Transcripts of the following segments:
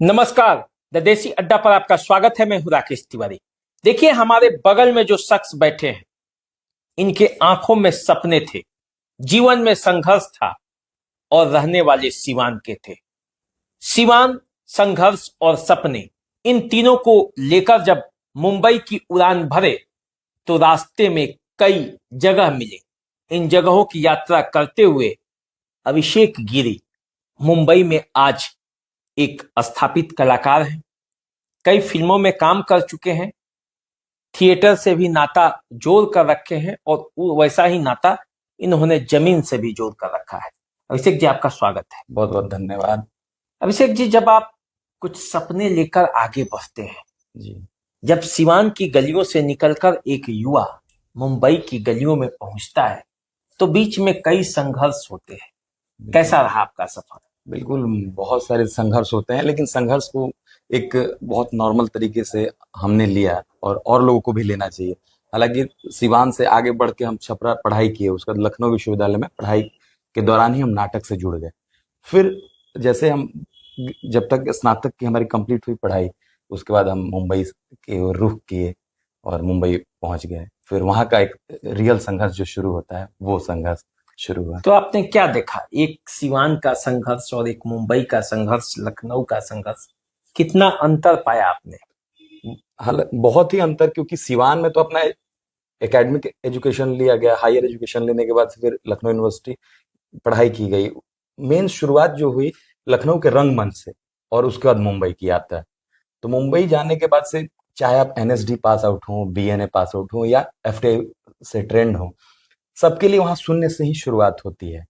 नमस्कार। द देसी अड्डा पर आपका स्वागत है। मैं हूं राकेश तिवारी। देखिए, हमारे बगल में जो शख्स बैठे हैं, इनके आंखों में सपने थे, जीवन में संघर्ष था और रहने वाले सिवान के थे। सिवान, संघर्ष और सपने, इन तीनों को लेकर जब मुंबई की उड़ान भरे तो रास्ते में कई जगह मिले। इन जगहों की यात्रा करते हुए अभिषेक गिरी मुंबई में आज एक स्थापित कलाकार हैं। कई फिल्मों में काम कर चुके हैं, थिएटर से भी नाता जोड़ कर रखे हैं और वैसा ही नाता इन्होंने जमीन से भी जोड़ कर रखा है। अभिषेक जी, आपका स्वागत है। बहुत बहुत धन्यवाद। अभिषेक जी, जब आप कुछ सपने लेकर आगे बढ़ते हैं जी, जब सिवान की गलियों से निकलकर एक युवा मुंबई की गलियों में पहुंचता है तो बीच में कई संघर्ष होते हैं। कैसा रहा आपका सफर? बिल्कुल बहुत सारे संघर्ष होते हैं, लेकिन संघर्ष को एक बहुत नॉर्मल तरीके से हमने लिया और लोगों को भी लेना चाहिए। हालांकि सिवान से आगे बढ़ के हम छपरा पढ़ाई किए, उसके बाद लखनऊ विश्वविद्यालय में पढ़ाई के दौरान ही हम नाटक से जुड़ गए। फिर जैसे हम जब तक स्नातक की हमारी कंप्लीट हुई पढ़ाई, उसके बाद हम मुंबई के ओर रुख किए और मुंबई पहुंच गए। फिर वहां का एक रियल संघर्ष जो शुरू होता है, वो संघर्ष शुरू हुआ। तो आपने क्या देखा, एक सिवान का संघर्ष और एक मुंबई का संघर्ष, लखनऊ का संघर्ष, कितना अंतर पाया आपने? बहुत ही अंतर, क्योंकि सिवान में तो अपना एकेडमिक एजुकेशन लिया गया, हायर एजुकेशन लेने के बाद फिर लखनऊ यूनिवर्सिटी पढ़ाई की गई। मेन शुरुआत जो हुई लखनऊ के रंगमंच से और उसके बाद मुंबई की यात्रा। तो मुंबई जाने के बाद से चाहे आप एनएसडी पास आउट हो, बीएनए पास आउट हो या एफटीआई से ट्रेंड हो, सबके लिए वहां शून्य से ही शुरुआत होती है।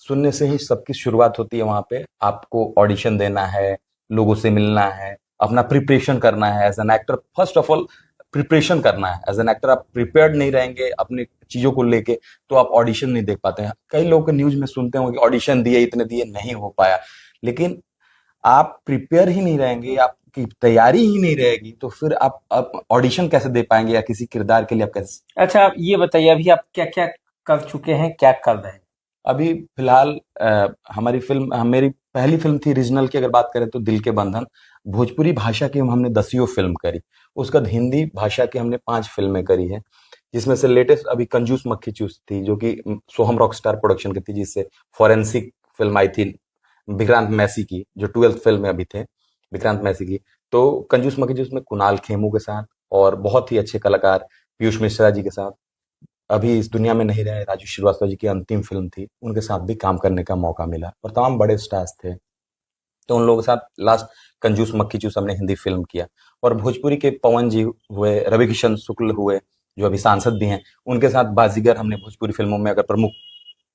शून्य से ही सबकी शुरुआत होती है। वहां पे आपको ऑडिशन देना है, लोगों से मिलना है, अपना प्रिपरेशन करना है as an actor. First of all preparation करना है। एज एन एक्टर आप प्रिपेयर्ड नहीं रहेंगे अपनी चीजों को लेके तो आप ऑडिशन नहीं दे पाते हैं। कई लोग न्यूज में सुनते हो कि ऑडिशन दिए, इतने दिए, नहीं हो पाया। लेकिन आप प्रिपेयर ही नहीं रहेंगे, आपकी तैयारी ही नहीं रहेगी, तो फिर आप ऑडिशन कैसे दे पाएंगे या किसी किरदार के लिए आप कैसे। अच्छा, आप ये बताइए, अभी आप क्या क्या कर चुके हैं, क्या कर रहे हैं? अभी फिलहाल मेरी पहली फिल्म थी रीजनल की, अगर बात करें तो दिल के बंधन। भोजपुरी भाषा की हमने 10 फिल्म करी। उसके बाद हिंदी भाषा की हमने 5 फिल्में करी है, जिसमें से लेटेस्ट अभी कंजूस मक्खी चूस थी, जो कि सोहम रॉकस्टार प्रोडक्शन की थी, जिससे फॉरेंसिक फिल्म आई थी विक्रांत मैसी की, जो 12th फिल्म में अभी थे विक्रांत मैसी की। तो कंजूस मक्खी चूस में कुणाल खेमू के साथ और बहुत ही अच्छे कलाकार पीयूष मिश्रा जी के साथ, अभी इस दुनिया में नहीं रहे राजू श्रीवास्तव जी की अंतिम फिल्म थी, उनके साथ भी काम करने का मौका मिला और तमाम बड़े स्टार्स थे। तो उन लोगों के साथ लास्ट कंजूस मक्खी चूस हमने हिंदी फिल्म किया। और भोजपुरी के पवन जी हुए, रवि किशन शुक्ल हुए, जो अभी सांसद भी हैं, उनके साथ बाजीगर हमने भोजपुरी फिल्मों में, अगर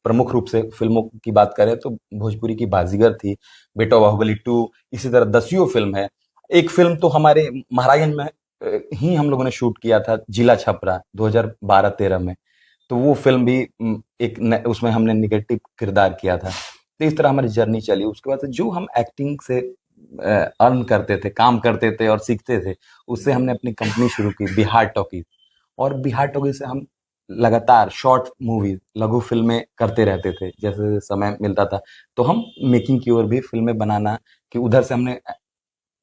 प्रमुख रूप से फिल्मों की बात करें तो भोजपुरी की बाजीगर थी, बेटा बाहुबली 2, इसी तरह 10 फिल्म है। एक फिल्म तो हमारे महाराजगंज में ही हम लोगों ने शूट किया था, जिला छपरा, 2012-13 में। तो वो फिल्म भी उसमें हमने निगेटिव किरदार किया था। तो इस तरह हमारी जर्नी चली। उसके बाद से जो हम एक्टिंग से अर्न करते थे, काम करते थे और सीखते थे, उससे हमने अपनी कंपनी शुरू की, बिहार टॉकीज। और बिहार टॉकीज से हम लगातार शॉर्ट मूवी, लघु फिल्में करते रहते थे, जैसे समय मिलता था। तो हम मेकिंग की ओर भी फिल्में बनाना, कि उधर से हमने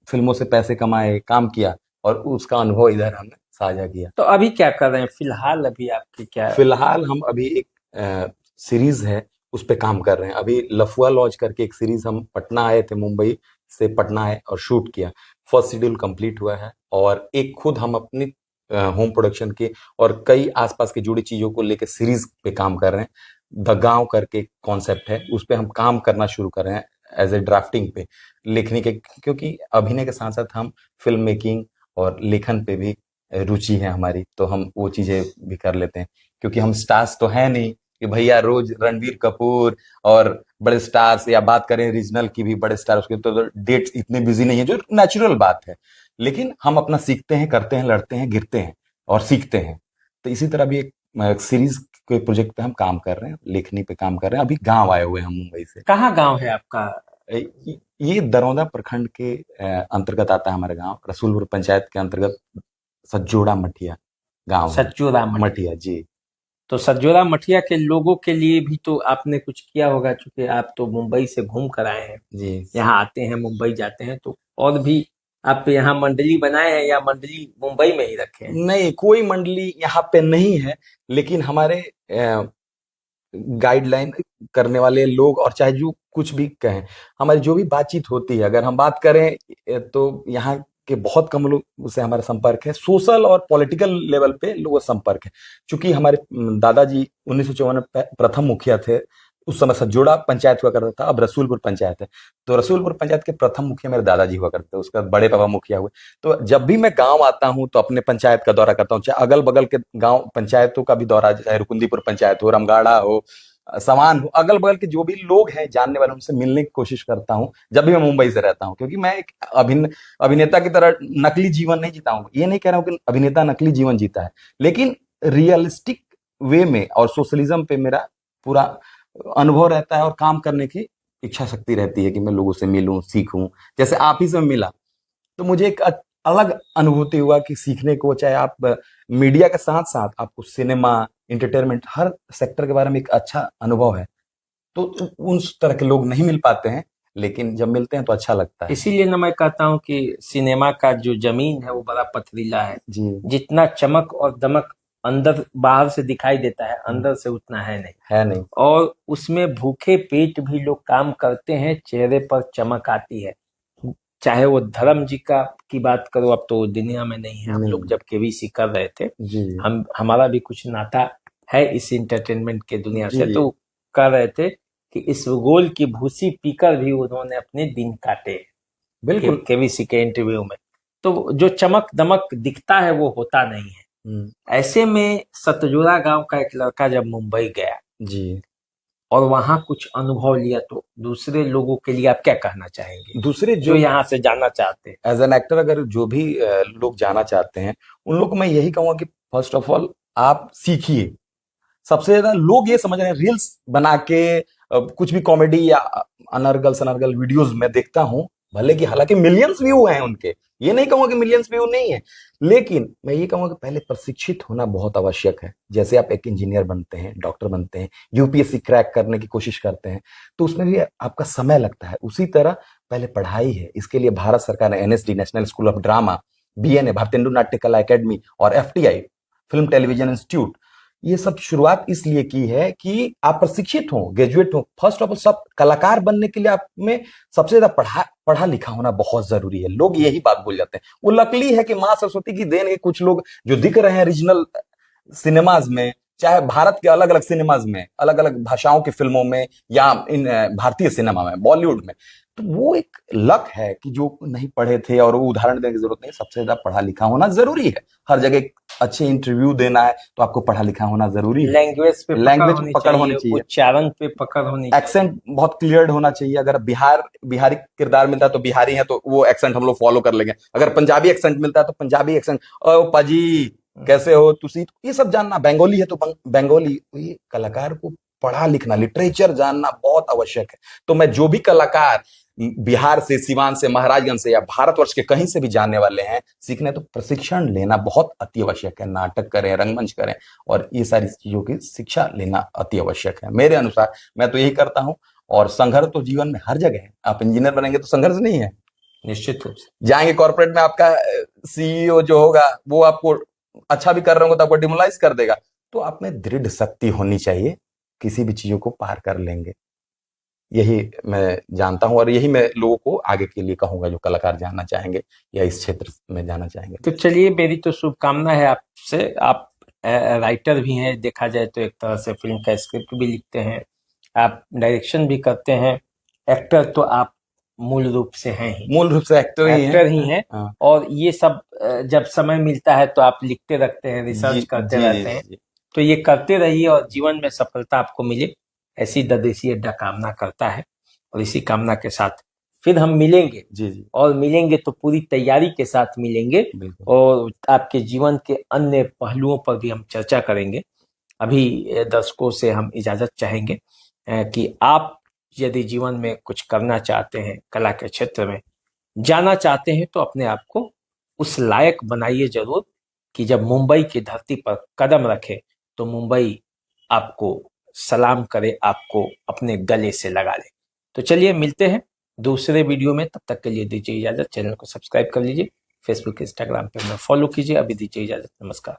फिल्मों से पैसे कमाए, काम किया और उसका अनुभव इधर हमने साझा किया। तो अभी क्या कर रहे हैं फिलहाल? अभी आपकी क्या? फिलहाल हम अभी एक सीरीज है, उस पे काम कर रहे हैं। अभी लफुआ लॉज करके एक सीरीज, हम पटना आए थे, मुंबई से पटना आए और शूट किया। फर्स्ट शेड्यूल कंप्लीट हुआ है और एक खुद हम अपनी होम प्रोडक्शन की और कई आसपास की जुड़ी चीजों को लेकर सीरीज पे काम कर रहे हैं। द गांव करके कॉन्सेप्ट है, उस पे हम काम करना शुरू कर रहे हैं एज ए ड्राफ्टिंग पे, लिखने के, क्योंकि अभिनय के साथ साथ हम फिल्म मेकिंग और लेखन पे भी रुचि है हमारी, तो हम वो चीजें भी कर लेते हैं। क्योंकि हम स्टार्स तो है नहीं कि भैया रोज रणबीर कपूर और बड़े स्टार्स, या बात करें रीजनल की भी, बड़े स्टार उसके तो डेट्स इतने बिजी नहीं है, जो नेचुरल बात है। लेकिन हम अपना सीखते हैं, करते हैं, लड़ते हैं, गिरते हैं और सीखते हैं। तो इसी तरह भी एक सीरीज के प्रोजेक्ट पे हम काम कर रहे हैं, लेखनी पे काम कर रहे हैं। अभी गांव आए हुए हैं हम मुंबई से। कहाँ गांव है आपका? ये दरौंदा प्रखंड के अंतर्गत आता है हमारा गांव, रसूलपुर पंचायत के अंतर्गत सज्जोड़ा मठिया गांव है। सज्जोरा मठिया जी। तो सज्जोरा मठिया के लोगों के लिए भी तो आपने कुछ किया होगा, चूंकि आप तो मुंबई से घूम कर आए हैं, जी यहाँ आते हैं, मुंबई जाते हैं, तो और भी आप यहाँ मंडली बनाए हैं या मंडली मुंबई में ही रखे हैं? नहीं, कोई मंडली यहाँ पे नहीं है, लेकिन हमारे गाइडलाइन करने वाले लोग, और चाहे जो कुछ भी कहें, हमारी जो भी बातचीत होती है, अगर हम बात करें तो यहाँ के बहुत कम लोग से हमारा संपर्क है। सोशल और पॉलिटिकल लेवल पे लोगों का संपर्क है, क्योंकि हमारे दादाजी 1954 में प्रथम मुखिया थे। उस समय सज्जोड़ा पंचायत हुआ करता था, अब रसूलपुर पंचायत है। तो रसूलपुर पंचायत के प्रथम मुखिया मेरे दादाजी हुआ करते थे, उसका बड़े पापा मुखिया हुए। तो जब भी मैं गांव आता हूं तो अपने पंचायत का दौरा करता हूं, चाहे अगल बगल के गांव पंचायतों का भी दौरा, चाहे रुकुंदीपुर पंचायत हो, रामगाड़ा हो, समान हो, अगल बगल के जो भी लोग हैं जानने वाले, उनसे मिलने की कोशिश करता हूं जब भी मैं मुंबई से रहता हूं। क्योंकि मैं एक अभिनेता की तरह नकली जीवन नहीं जीता हूं। ये नहीं कह रहा हूं कि अभिनेता नकली जीवन जीता है, लेकिन रियलिस्टिक वे में और सोशलिज्म पे मेरा पूरा अनुभव रहता है, और काम करने की इच्छा शक्ति रहती है कि मैं लोगों से मिलूं, सीखूं। जैसे आप ही से मिला तो मुझे एक अलग अनुभूति हुआ कि सीखने को, चाहे आप मीडिया के साथ साथ आपको सिनेमा, एंटरटेनमेंट, हर सेक्टर के बारे में एक अच्छा अनुभव है। तो उस तरह के लोग नहीं मिल पाते हैं, लेकिन जब मिलते हैं तो अच्छा लगता है। इसीलिए ना मैं कहता हूँ कि सिनेमा का जो जमीन है वो बड़ा पथरीला है। जी। जितना चमक और दमक अंदर बाहर से दिखाई देता है, अंदर से उतना है नहीं। और उसमें भूखे पेट भी लोग काम करते हैं, चेहरे पर चमक आती है। चाहे वो धर्म जी का की बात करो, अब तो दुनिया में नहीं है। हम लोग जब केवीसी कर रहे थे, हमारा भी कुछ नाता है इस इंटरटेनमेंट के दुनिया से, तो कर रहे थे कि इस गोल की भूसी पीकर भी उन्होंने अपने दिन काटे। बिल्कुल, केवीसी के इंटरव्यू में। तो जो चमक दमक दिखता है वो होता नहीं है। ऐसे में सतजोरा गांव का एक लड़का जब मुंबई गया जी, और वहां कुछ अनुभव लिया, तो दूसरे लोगों के लिए आप क्या कहना चाहेंगे, दूसरे जो यहाँ से जाना चाहते हैं? एज एन एक्टर, अगर जो भी लोग जाना चाहते हैं, उन लोग को मैं यही कहूंगा कि फर्स्ट ऑफ ऑल आप सीखिए। सबसे ज्यादा लोग ये समझ रहे हैं रील्स बना के, कुछ भी कॉमेडी या अनर्गल सनर्गल वीडियोस में देखता हूं, भले कि हालांकि मिलियंस व्यू हैं उनके, ये नहीं कहूंगा कि मिलियंस व्यू नहीं है, लेकिन मैं ये कहूंगा कि पहले प्रशिक्षित होना बहुत आवश्यक है। जैसे आप एक इंजीनियर बनते हैं, डॉक्टर बनते हैं, यूपीएससी क्रैक करने की कोशिश करते हैं, तो उसमें भी आपका समय लगता है। उसी तरह पहले पढ़ाई है। इसके लिए भारत सरकार ने NSD, national school of drama, BNA, Bharatendu नाट्य कला एकेडमी, और एफटीआई, फिल्म टेलीविजन इंस्टीट्यूट, ये सब शुरुआत इसलिए की है कि आप प्रशिक्षित हो, ग्रेजुएट हो। फर्स्ट ऑफ ऑल, सब कलाकार बनने के लिए आप में सबसे ज्यादा पढ़ा लिखा होना बहुत जरूरी है। लोग यही बात भूल जाते हैं। वो लकली है कि माँ सरस्वती की देन है, कुछ लोग जो दिख रहे हैं रीजनल सिनेमाज में, चाहे भारत के अलग अलग सिनेमाज में, अलग अलग भाषाओं की फिल्मों में, या इन भारतीय सिनेमा में, बॉलीवुड में, तो वो एक लक है कि जो नहीं पढ़े थे, और वो उदाहरण देने की जरूरत नहीं, सबसे ज्यादा पढ़ा लिखा होना जरूरी है। हर जगह अच्छे इंटरव्यू देना है तो आपको पढ़ा लिखा होना जरूरी है। लैंग्वेज पे पकड़ होनी चाहिए, उच्चारण पे पकड़ होनी चाहिए, एक्सेंट बहुत क्लियर होना चाहिए। अगर बिहारी किरदार मिलता है तो बिहारी है तो वो एक्सेंट हम लोग फॉलो कर लेंगे। अगर पंजाबी एक्सेंट मिलता है तो पंजाबी एक्सेंट, ओ पाजी कैसे हो तुसी, ये सब जानना। बंगाली है तो बंगाली। ये कलाकार को पढ़ा लिखना, लिटरेचर जानना बहुत आवश्यक है। तो मैं जो भी कलाकार बिहार से, सिवान से, महाराजगंज से, या भारतवर्ष के कहीं से भी जानने वाले हैं सीखने, तो प्रशिक्षण लेना बहुत अति आवश्यक है। नाटक करें, रंगमंच करें, और ये सारी चीजों की शिक्षा लेना अति आवश्यक है मेरे अनुसार। मैं तो यही करता हूं। और संघर्ष तो जीवन में हर जगह है। आप इंजीनियर बनेंगे तो संघर्ष नहीं है? निश्चित रूप से। जाएंगे कॉर्पोरेट में, आपका सीईओ जो होगा वो आपको अच्छा भी कर रहे होंगे तो आपको डिमोलाइज कर देगा। तो आप में दृढ़ शक्ति होनी चाहिए, किसी भी चीजों को पार कर लेंगे। यही मैं जानता हूं, और यही मैं लोगों को आगे के लिए कहूंगा जो कलाकार जानना चाहेंगे या इस क्षेत्र में जाना चाहेंगे। तो चलिए, मेरी तो शुभकामना है आपसे। आप राइटर भी हैं, देखा जाए तो एक तरह से फिल्म का स्क्रिप्ट भी लिखते हैं, आप डायरेक्शन भी करते हैं, एक्टर तो आप मूल रूप से हैं ही, मूल रूप से एक्टर ही हैं। हाँ। और ये सब जब समय मिलता है तो आप लिखते रखते हैं, रिसर्च करते रहते हैं। तो ये करते रहिए और जीवन में सफलता आपको मिले, ऐसी द देसी अड्डा कामना करता है। और इसी कामना के साथ फिर हम मिलेंगे जी। और मिलेंगे तो पूरी तैयारी के साथ मिलेंगे, और आपके जीवन के अन्य पहलुओं पर भी हम चर्चा करेंगे। अभी दर्शकों से हम इजाजत चाहेंगे कि आप यदि जीवन में कुछ करना चाहते हैं, कला के क्षेत्र में जाना चाहते हैं, तो अपने आप को उस लायक बनाइए जरूर कि जब मुंबई की धरती पर कदम रखे तो मुंबई आपको सलाम करे, आपको अपने गले से लगा ले। तो चलिए मिलते हैं दूसरे वीडियो में। तब तक के लिए दीजिए इजाजत। चैनल को सब्सक्राइब कर लीजिए, फेसबुक इंस्टाग्राम पे हमें फॉलो कीजिए। अभी दीजिए इजाजत, नमस्कार।